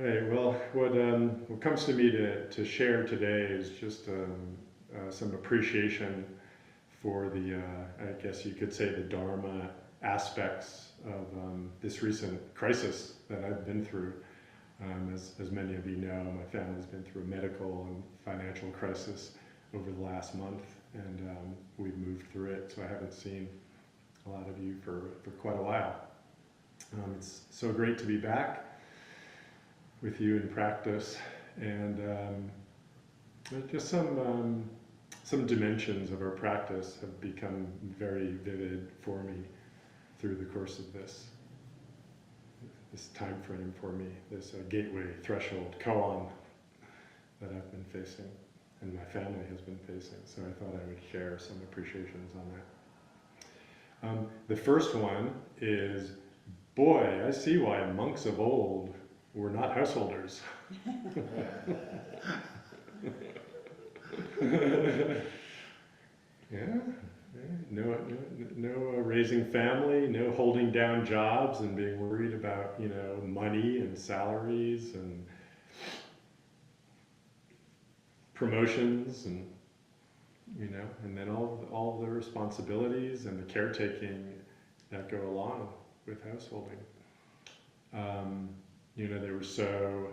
Right. Well, what comes to me to share today is just some appreciation for I guess you could say, the Dharma aspects of this recent crisis that I've been through. As many of you know, my family's been through a medical and financial crisis over the last month, and we've moved through it, so I haven't seen a lot of you for quite a while. It's so great to be back with you in practice, and just some dimensions of our practice have become very vivid for me through the course of this time frame for me, this gateway, threshold, koan that I've been facing and my family has been facing. So I thought I would share some appreciations on that. The first one is, boy, I see why monks of old were not householders. Yeah, no raising family, no holding down jobs and being worried about, money and salaries and promotions and, and then all the responsibilities and the caretaking that go along with householding. They were so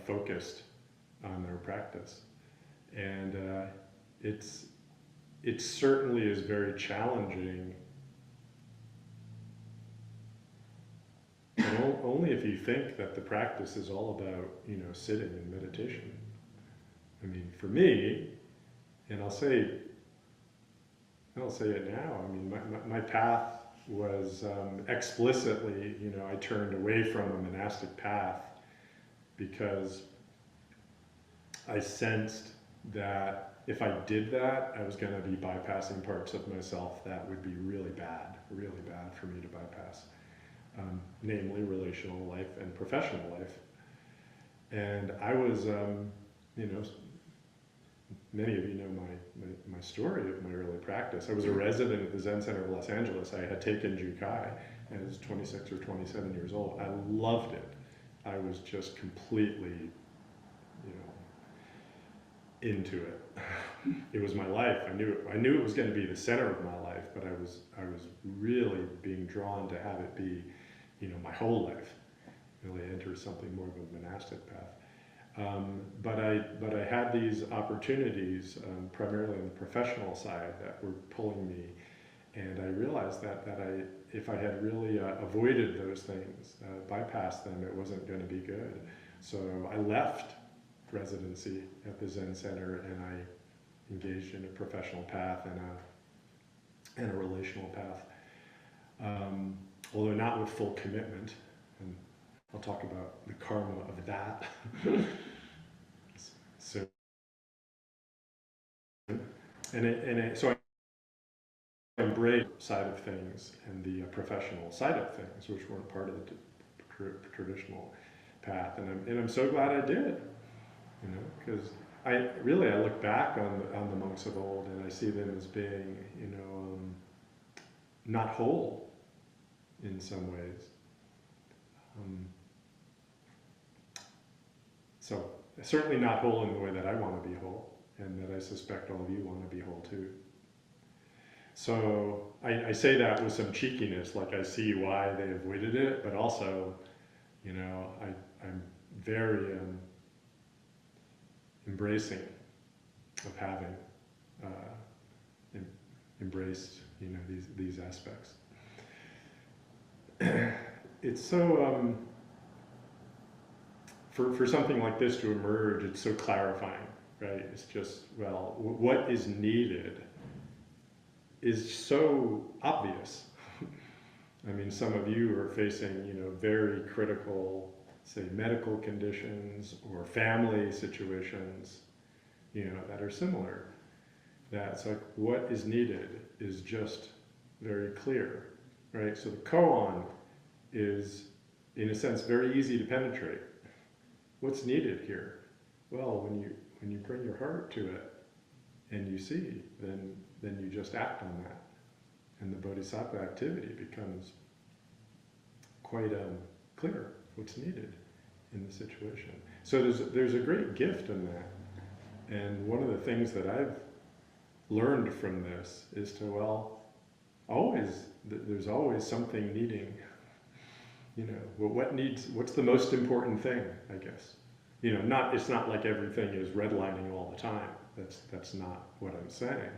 focused on their practice, and it certainly is very challenging, but only if you think that the practice is all about, sitting in meditation. I mean, for me, and I'll say it now, I mean, my path was explicitly, I turned away from a monastic path because I sensed that if I did that, I was going to be bypassing parts of myself that would be really bad for me to bypass, namely relational life and professional life. And I was, many of you know my story of my early practice. I was a resident at the Zen Center of Los Angeles. I had taken Jukai, and I was 26 or 27 years old. I loved it. I was just completely, into it. It was my life. I knew it was going to be the center of my life, but I was really being drawn to have it be, my whole life. Really enter something more of a monastic path. But I had these opportunities, primarily on the professional side, that were pulling me, and I realized that if I had really avoided those things, bypassed them, it wasn't going to be good. So I left residency at the Zen Center, and I engaged in a professional path and a relational path, although not with full commitment. And I'll talk about the karma of that. So so I embraced the side of things and the professional side of things, which weren't part of the traditional path, and I'm so glad I did. Because I look back on the monks of old, and I see them as being, not whole in some ways. So certainly not whole in the way that I want to be whole, and that I suspect all of you want to be whole too. So I say that with some cheekiness, like I see why they avoided it, but also, I'm very embracing of having embraced, these aspects. It's so, for something like this to emerge, it's so clarifying, right? It's just, well, what is needed is so obvious. I mean, some of you are facing, very critical, say, medical conditions or family situations, that are similar. That's like, what is needed is just very clear, right? So the koan is, in a sense, very easy to penetrate. What's needed here? Well, when you bring your heart to it and you see, then you just act on that, and the bodhisattva activity becomes quite clear what's needed. in the situation. So there's a great gift in that. And one of the things that I've learned from this is to, well, there's always something needing, what's the most important thing, I guess. It's not like everything is redlining all the time. That's not what I'm saying.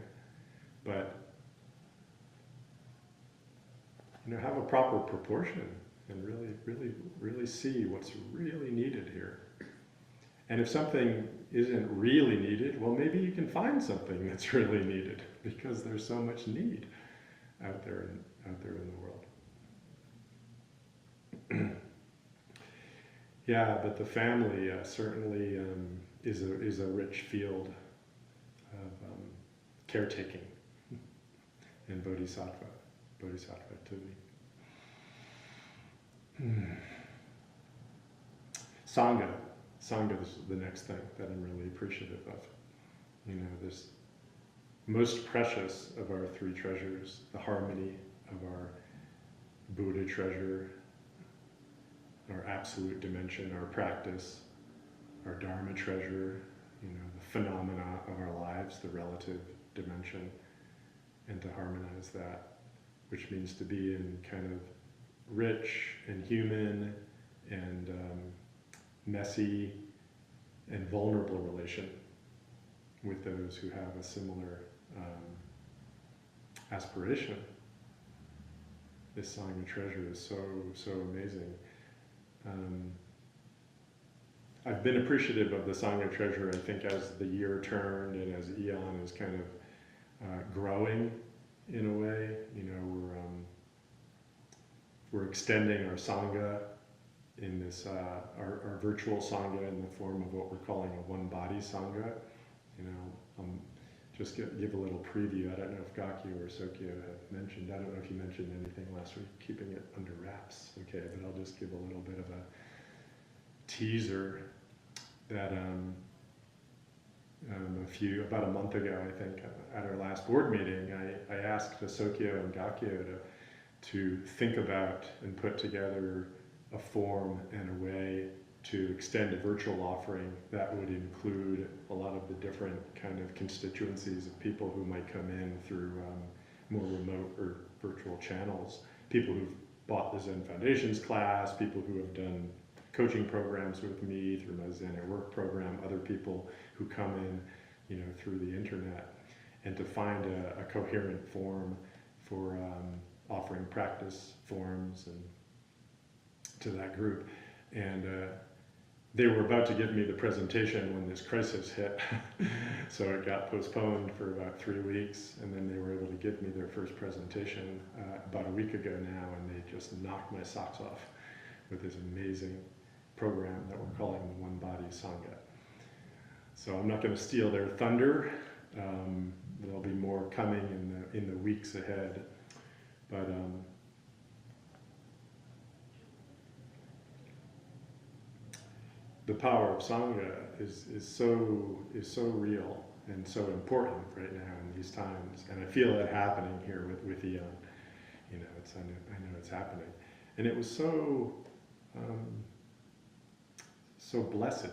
But, have a proper proportion and really see what's really needed here. And if something isn't really needed, well, maybe you can find something that's really needed, because there's so much need out there in the world. Yeah, but the family certainly is a rich field of caretaking and bodhisattva activity. Sangha is the next thing that I'm really appreciative of. This most precious of our three treasures, the harmony of our Buddha treasure, our absolute dimension, our practice, our Dharma treasure, the phenomena of our lives, the relative dimension, and to harmonize that, which means to be in kind of rich and human and messy and vulnerable relation with those who have a similar aspiration. This Sangha treasure is so amazing. I've been appreciative of the Sangha treasure, I think, as the year turned and as Eon is kind of growing in a way. We're extending our Sangha in this, our virtual Sangha in the form of what we're calling a one-body Sangha. Just give a little preview. I don't know if Gakyo or Sokyo have mentioned, I don't know if you mentioned anything last week, keeping it under wraps, okay, but I'll just give a little bit of a teaser that about a month ago, I think, at our last board meeting, I asked Sokyo and Gakyo to think about and put together a form and a way to extend a virtual offering that would include a lot of the different kind of constituencies of people who might come in through more remote or virtual channels. People who've bought the Zen Foundations class, people who have done coaching programs with me through my Zen at Work program, other people who come in, through the internet, and to find a coherent form for offering practice forms and to that group. And they were about to give me the presentation when this crisis hit, so it got postponed for about 3 weeks, and then they were able to give me their first presentation about a week ago now, and they just knocked my socks off with this amazing program that we're calling the One Body Sangha. So I'm not going to steal their thunder. There'll be more coming in the weeks ahead, but the power of Sangha is so real and so important right now in these times, and I feel it happening here with Eon. I know it's happening, and it was so blessed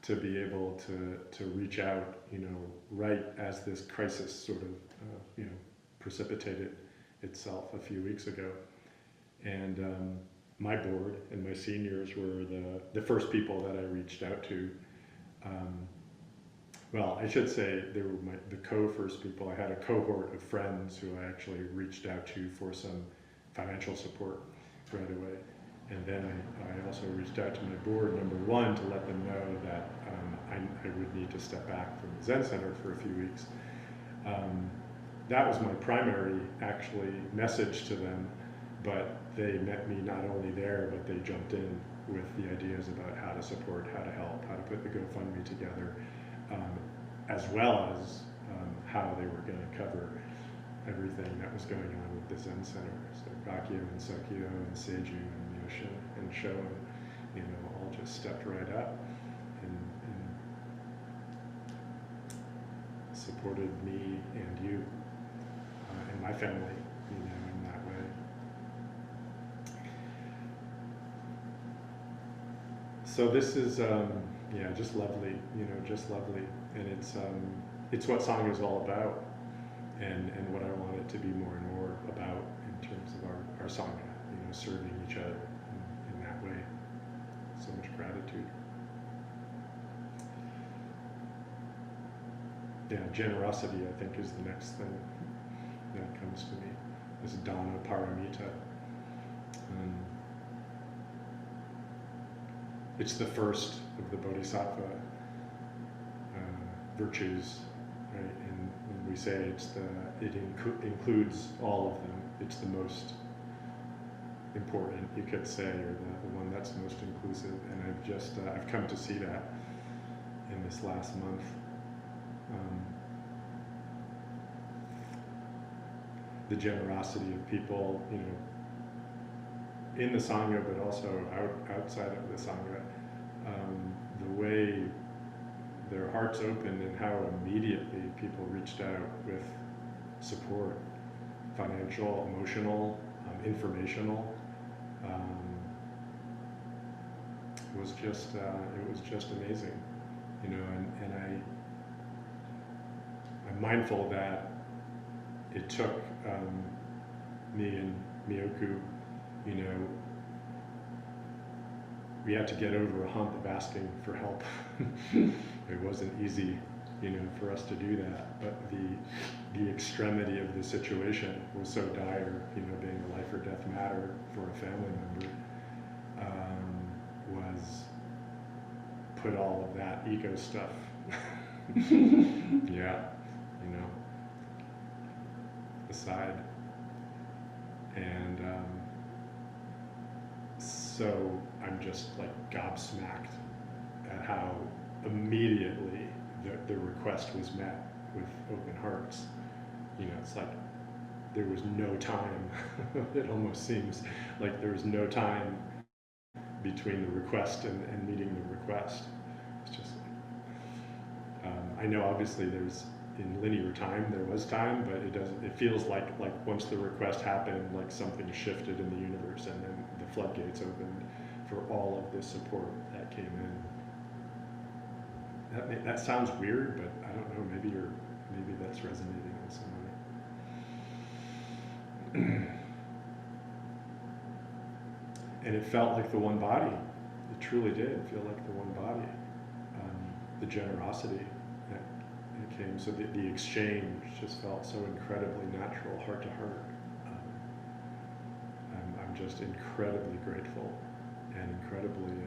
to be able to reach out, right as this crisis sort of precipitated itself a few weeks ago, and my board and my seniors were the first people that I reached out to. Well, I should say they were the co-first people. I had a cohort of friends who I actually reached out to for some financial support right away. And then I also reached out to my board, number one, to let them know that I would need to step back from the Zen Center for a few weeks. That was my primary, actually, message to them, but they met me not only there, but they jumped in with the ideas about how to support, how to help, how to put the GoFundMe together, as well as how they were going to cover everything that was going on with the Zen Center. So Gakyo and Sokyo and Seiju and Myoshin and Shoen, all just stepped right up and supported me and you and my family, in that way. So this is, yeah, just lovely, just lovely. And it's what Sangha is all about, and what I want it to be more and more about in terms of our Sangha, serving each other in that way. So much gratitude. Yeah, generosity, I think, is the next thing that comes to me. This Dana Paramita. It's the first of the Bodhisattva virtues, right? And when we say it includes all of them, it's the most important, you could say, or the one that's most inclusive. And I've come to see that in this last month. The generosity of people, in the Sangha, but also outside of the Sangha, the way their hearts opened and how immediately people reached out with support, financial, emotional, informational. It was just amazing, and I'm mindful that it took me and Miyoku, we had to get over a hump of asking for help. It wasn't easy, for us to do that, but the extremity of the situation was so dire, being a life or death matter for a family member, was put all of that ego stuff, yeah, aside. And so I'm just like gobsmacked at how immediately the request was met with open hearts. It's like there was no time. It almost seems like there was no time between the request and meeting the request. It's just, I know obviously in linear time there was time, but it feels like once the request happened, like something shifted in the universe, and then the floodgates opened for all of this support that came in. That sounds weird, but I don't know, maybe that's resonating in some way. And it felt like the one body. It truly did feel like the one body. The generosity that came, so the exchange just felt so incredibly natural, heart to heart. I'm just incredibly grateful and incredibly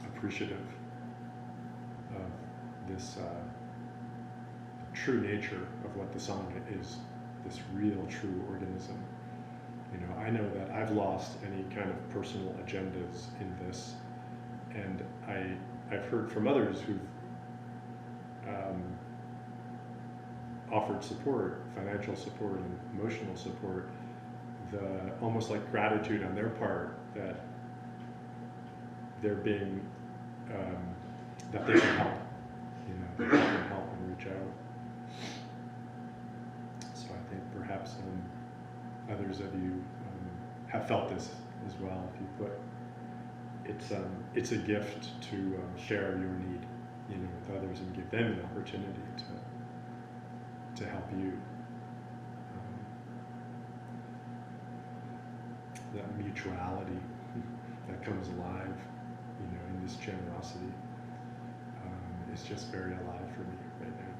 appreciative of this true nature of what the Sangha is, this real true organism. I know that I've lost any kind of personal agendas in this, and I've heard from others who've offered support, financial support and emotional support, almost like gratitude on their part that they're being, that they can help, that they can help and reach out. So I think perhaps others of you have felt this as well. If you put, it's a gift to share your need, with others and give them an opportunity to help you. That mutuality that comes alive, in this generosity, is just very alive for me right now.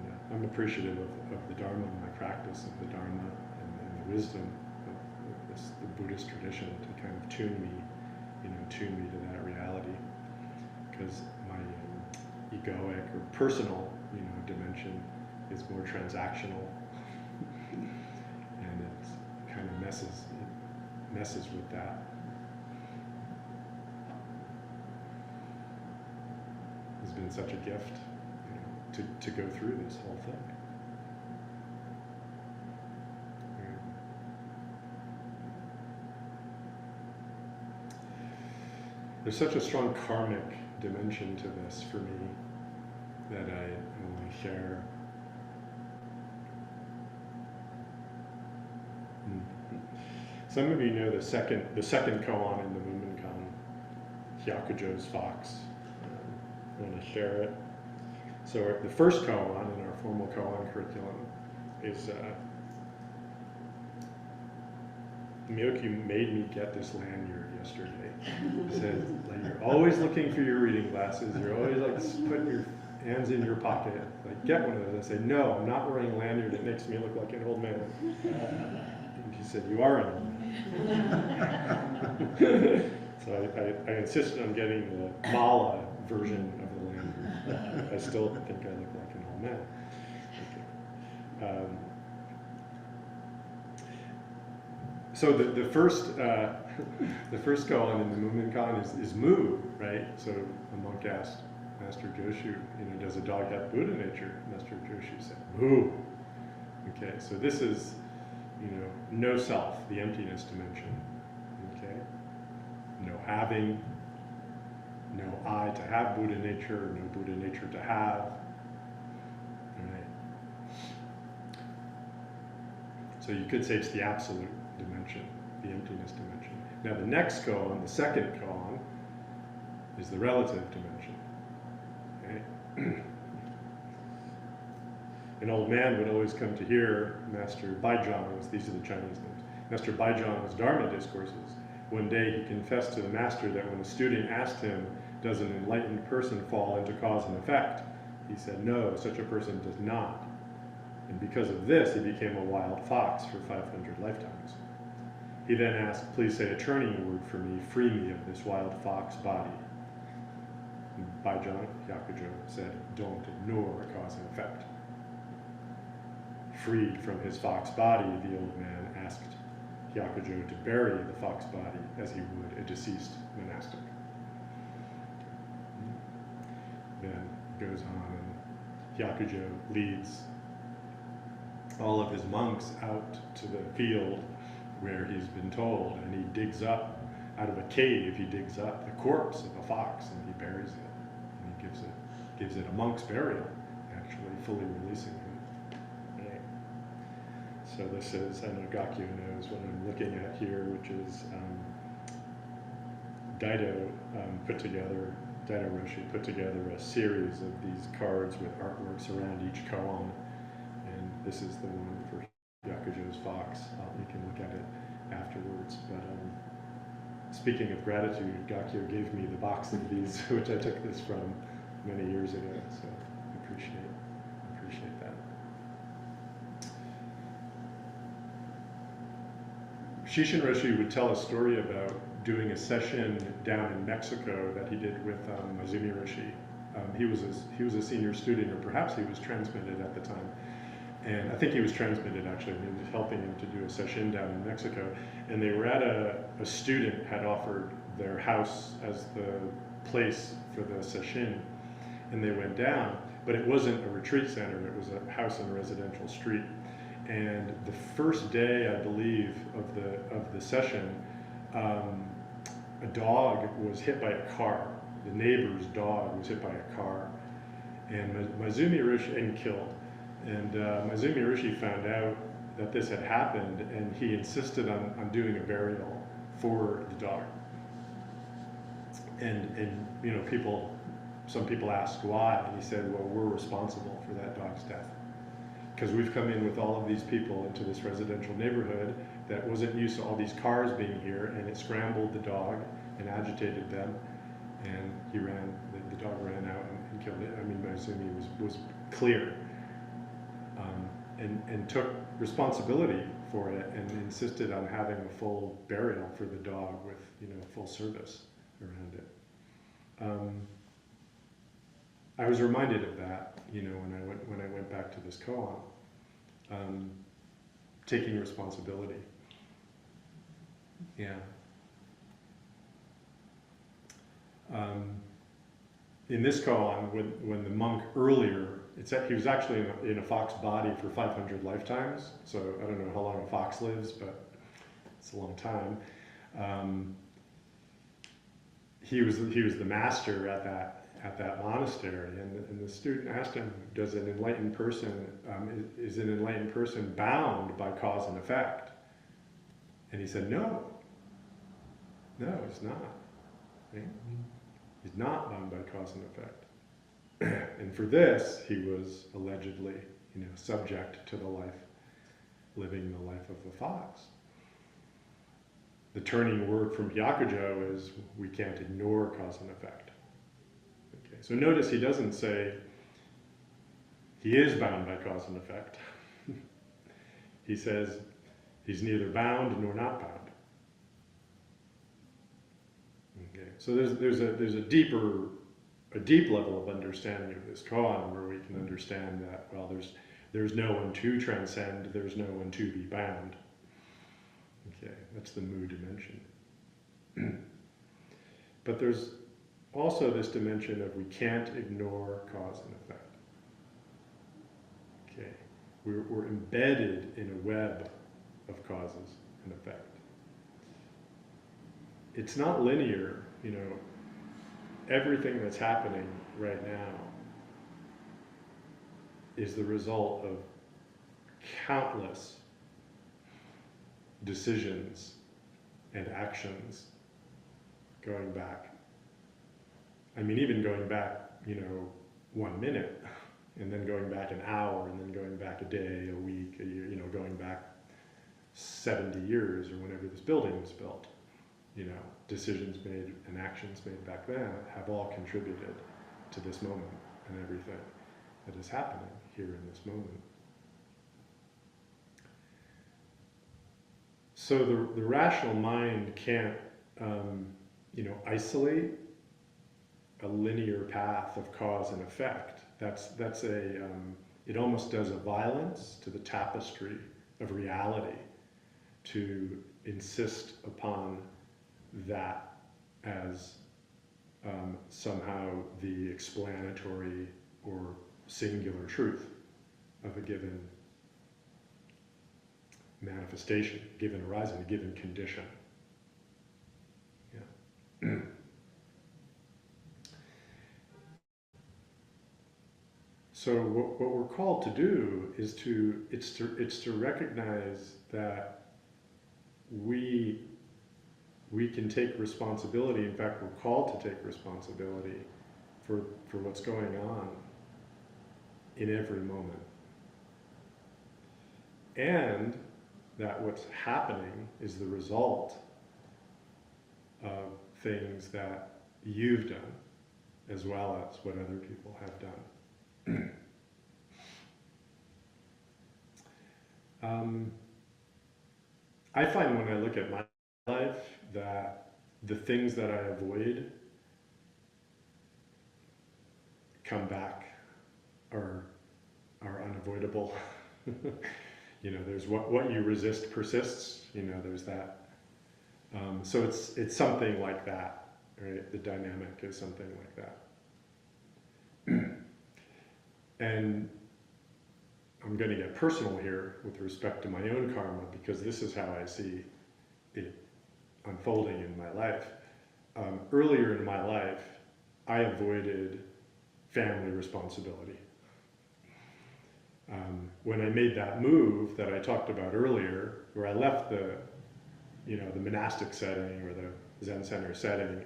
And, I'm appreciative of the Dharma and my practice of the Dharma and the wisdom of the Buddhist tradition to kind of tune me to that reality. Because my egoic or personal, dimension is more transactional, and it kind of messes with that. It's been such a gift, to go through this whole thing. There's such a strong karmic dimension to this for me that I want to share. Some of you know the second koan in the Mumonkan, Hyakujo's fox. I want to share it. So the first koan in our formal koan curriculum is Miyoki made me get this lanyard yesterday. It said, like, you're always looking for your reading glasses. You're always like putting your hands in your pocket. Like, get one of those. I say, no, I'm not wearing a lanyard. It makes me look like an old man. And he said, you are an old man. So I insisted on getting the mala version of the lanyard. I still think I look like an old man. Okay. So the first koan in the Mumonkan is Mu, right? So a monk asked Master Joshu, does a dog have Buddha nature? Master Joshu said, Mu. Okay, so this is, no self, the emptiness dimension. Okay, no having, no I to have Buddha nature, no Buddha nature to have. All right. So you could say it's the absolute dimension, the emptiness dimension. Now the next koan, the second koan, is the relative dimension. Okay? An old man would always come to hear Master Baijiang's, these are the Chinese names, Master Baijiang's Dharma discourses. One day he confessed to the master that when a student asked him, does an enlightened person fall into cause and effect? He said, no, such a person does not. And because of this, he became a wild fox for 500 lifetimes. He then asked, please say a turning word for me, free me of this wild fox body. And Baijiang, Hyakujo, said, don't ignore cause and effect. Freed from his fox body, the old man asked Hyakujo to bury the fox body as he would a deceased monastic. Then goes on, and Hyakujo leads all of his monks out to the field where he's been told, and he digs up, out of a cave, he digs up the corpse of a fox and he buries it. And he gives it a monk's burial, actually fully releasing him. Right. So this is, I know Gakyo knows what I'm looking at here, which is Daido Roshi put together a series of these cards with artworks around each koan. And this is the one for Hyakujo's fox. You can look at it afterwards. But speaking of gratitude, Gakyo gave me the box of these, which I took this from many years ago. So I appreciate that. Shishin Roshi would tell a story about doing a session down in Mexico that he did with Mazumi Roshi. He was a senior student, or perhaps he was transmitted at the time. And I think he was transmitted actually, and he was helping him to do a session down in Mexico. And they were at a student had offered their house as the place for the session. And they went down, but it wasn't a retreat center, it was a house on a residential street. And the first day, I believe, of the session, a dog was hit by a car. The neighbor's dog was hit by a car. And Mazumi Roshi, and killed. And Mazumi Roshi found out that this had happened, and he insisted on doing a burial for the dog. And some people asked why, and he said, well, we're responsible for that dog's death. Because we've come in with all of these people into this residential neighborhood that wasn't used to all these cars being here, and it scrambled the dog and agitated them, and the dog ran out and killed it. I mean, Mazumi was clear. And took responsibility for it and insisted on having a full burial for the dog with full service around it. I was reminded of that when I went back to this koan, taking responsibility. Yeah. In this koan, when the monk earlier. He was actually in a fox body for 500 lifetimes, so I don't know how long a fox lives, but it's a long time. He was the master at that monastery, and the student asked him, "Does an enlightened person is an enlightened person bound by cause and effect?" And he said, no, he's not. Right? He's not bound by cause and effect. And for this, he was allegedly, subject to the life, living the life of the fox. The turning word from Hyakujo is we can't ignore cause and effect. Okay, so notice he doesn't say he is bound by cause and effect. He says he's neither bound nor not bound. Okay, so there's a deep level of understanding of this koan where we can understand that, well, there's no one to transcend, there's no one to be bound. Okay, that's the mu dimension. But there's also this dimension of we can't ignore cause and effect. Okay, we're embedded in a web of causes and effect. It's not linear, everything that's happening right now is the result of countless decisions and actions going back. I mean, even going back, 1 minute, and then going back an hour, and then going back a day, a week, a year, going back 70 years or whenever this building was built. Decisions made and actions made back then have all contributed to this moment and everything that is happening here in this moment. So the rational mind can't, isolate a linear path of cause and effect. It almost does a violence to the tapestry of reality to insist upon that as somehow the explanatory or singular truth of a given manifestation, given arising, a given condition. Yeah. So what we're called to do is to recognize that we can take responsibility. In fact, we're called to take responsibility for what's going on in every moment. And that what's happening is the result of things that you've done, as well as what other people have done. I find when I look at my life that the things that I avoid come back are unavoidable. There's what you resist persists. There's that. So it's something like that, right? The dynamic is something like that. And I'm going to get personal here with respect to my own karma, because this is how I see it unfolding in my life. Earlier in my life, I avoided family responsibility. When I made that move that I talked about earlier, where I left the monastic setting or the Zen center setting,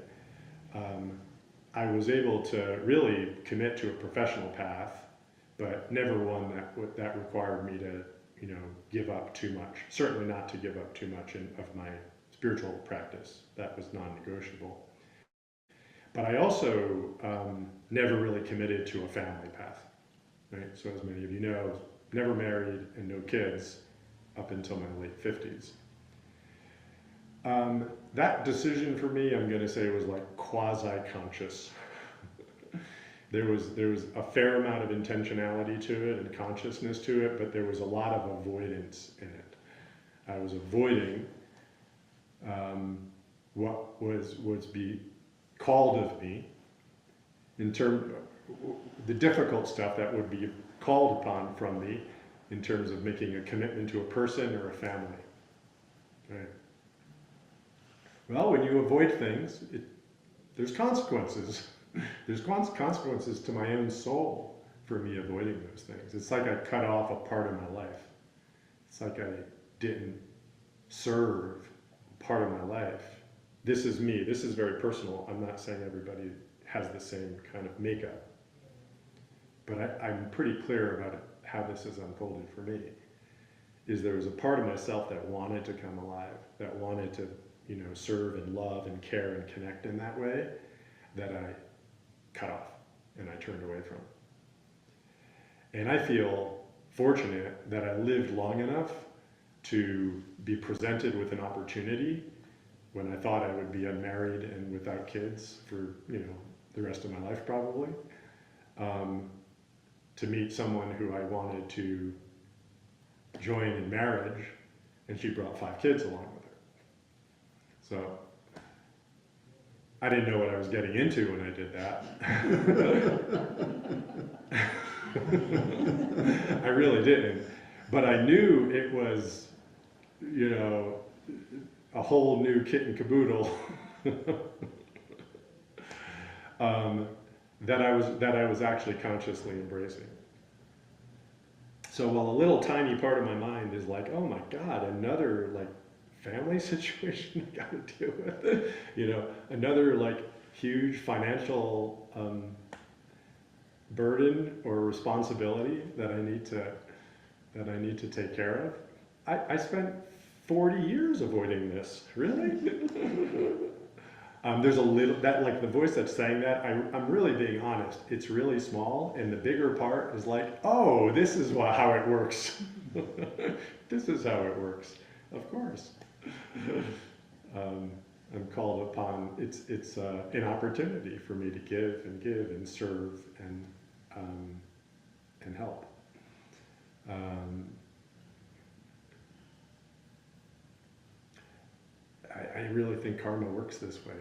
I was able to really commit to a professional path, but never one that required me to, give up too much. Certainly not to give up too much of my spiritual practice. That was non-negotiable. But I also never really committed to a family path. Right? So as many of you know, I was never married and no kids up until my late 50s. That decision for me, I'm going to say, was like quasi-conscious. There was a fair amount of intentionality to it and consciousness to it, but there was a lot of avoidance in it. I was avoiding what was be called of me in terms the difficult stuff that would be called upon from me in terms of making a commitment to a person or a family. Right? Well, when you avoid things, there's consequences. There's consequences to my own soul for me avoiding those things. It's like I cut off a part of my life. It's like I didn't serve part of my life. This is me. This is very personal. I'm not saying everybody has the same kind of makeup. But I'm pretty clear about how this has unfolded for me. Is there was a part of myself that wanted to come alive, that wanted to, serve and love and care and connect in that way, that I cut off and I turned away from. And I feel fortunate that I lived long enough to be presented with an opportunity when I thought I would be unmarried and without kids for, the rest of my life probably, to meet someone who I wanted to join in marriage, and she brought 5 kids along with her. So I didn't know what I was getting into when I did that. I really didn't. But I knew it was, a whole new kit and caboodle that I was actually consciously embracing. So while a little tiny part of my mind is like, oh my God, another family situation I got to deal with, another huge financial burden or responsibility that I need to take care of. I spent 40 years avoiding this. Really? There's a little that the voice that's saying that. I'm really being honest. It's really small, and the bigger part is oh, this is how it works. This is how it works. Of course. I'm called upon. It's an opportunity for me to give and serve and help. I really think karma works this way.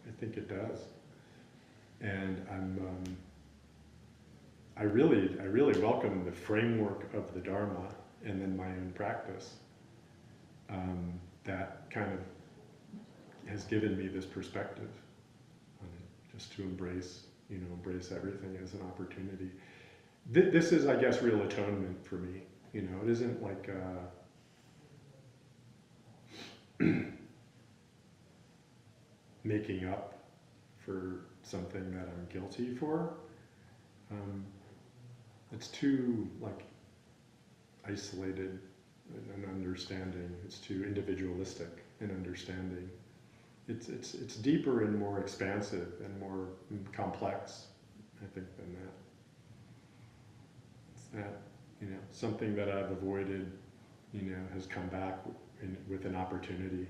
I think it does, and I really welcome the framework of the Dharma and then my own practice. That kind of has given me this perspective on it, just to embrace everything as an opportunity. This is, I guess, real atonement for me. It isn't making up for something that I'm guilty for. It's too isolated an understanding. It's too individualistic an understanding. It's deeper and more expansive and more complex, I think, than that. It's that, something that I've avoided, has come back with an opportunity,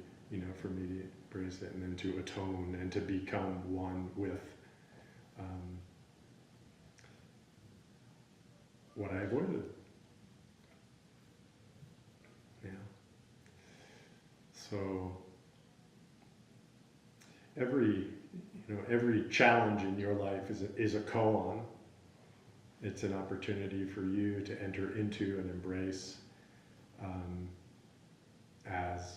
for me to embrace it and then to atone and to become one with what I avoided. Yeah. So every challenge in your life is a koan. It's an opportunity for you to enter into and embrace as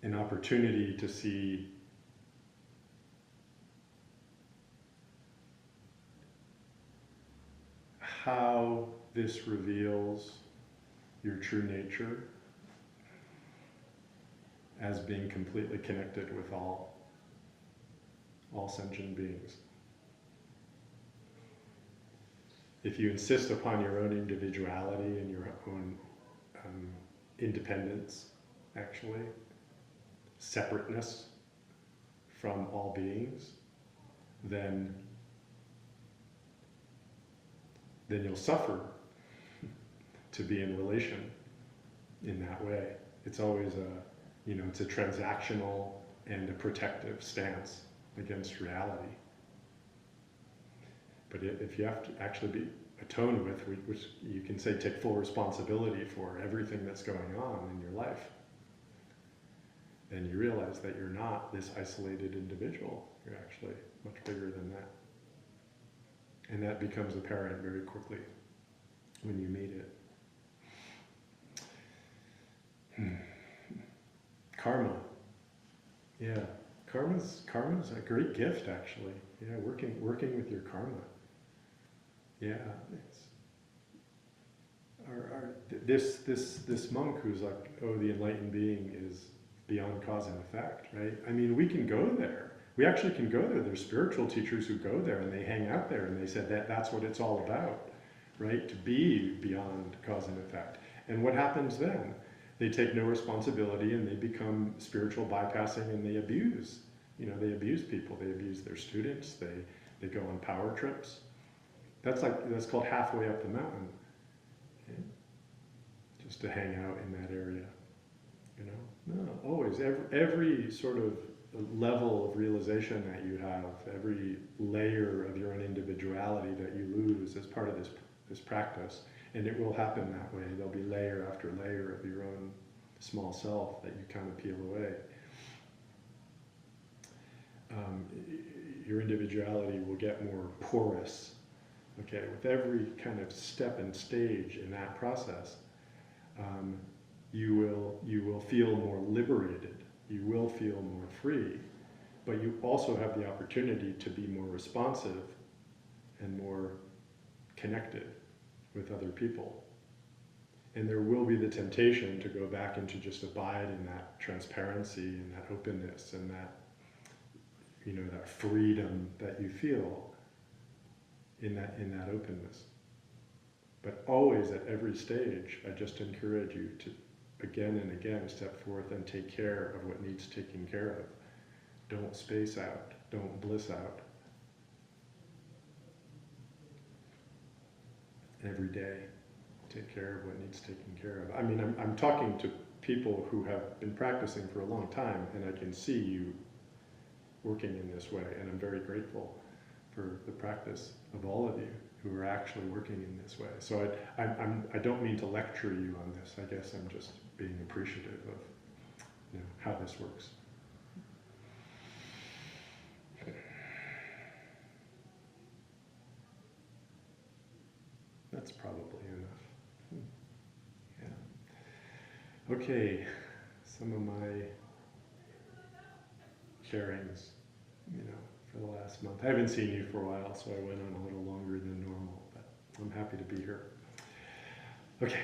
an opportunity to see how this reveals your true nature as being completely connected with all sentient beings. If you insist upon your own individuality and your own independence, actually, separateness from all beings, then you'll suffer to be in relation in that way. It's always it's a transactional and a protective stance against reality. But if you have to actually be atoned with, which you can say take full responsibility for everything that's going on in your life, then you realize that you're not this isolated individual. You're actually much bigger than that. And that becomes apparent very quickly when you meet it. Karma. Yeah, karma's a great gift, actually. Yeah, working with your karma. Yeah, this monk who's like, oh, the enlightened being is beyond cause and effect, right? I mean, we can go there. We actually can go there. There's spiritual teachers who go there and they hang out there, and they said that that's what it's all about, right? To be beyond cause and effect. And what happens then? They take no responsibility and they become spiritual bypassing, and they abuse. You know, they abuse people. They abuse their students. They go on power trips. That's called halfway up the mountain. Okay? Just to hang out in that area. You know? No, always. Every sort of level of realization that you have, every layer of your own individuality that you lose as part of this practice, and it will happen that way. There'll be layer after layer of your own small self that you kind of peel away. Your individuality will get more porous. Okay, with every kind of step and stage in that process, you will feel more liberated. You will feel more free, but you also have the opportunity to be more responsive and more connected with other people. And there will be the temptation to go back and to just abide in that transparency and that openness and that, you know, that freedom that you feel in that openness. But always at every stage, I just encourage you to again and again step forth and take care of what needs taking care of. Don't space out. Don't bliss out. Every day, take care of what needs taking care of. I mean, I'm talking to people who have been practicing for a long time, and I can see you working in this way, and I'm very grateful for the practice of all of you who are actually working in this way. So I don't mean to lecture you on this. I guess I'm just being appreciative of, you know, how this works. That's probably enough. Yeah. Okay, some of my sharings, you know, for the last month. I haven't seen you for a while, so I went on a little longer than normal, but I'm happy to be here. Okay.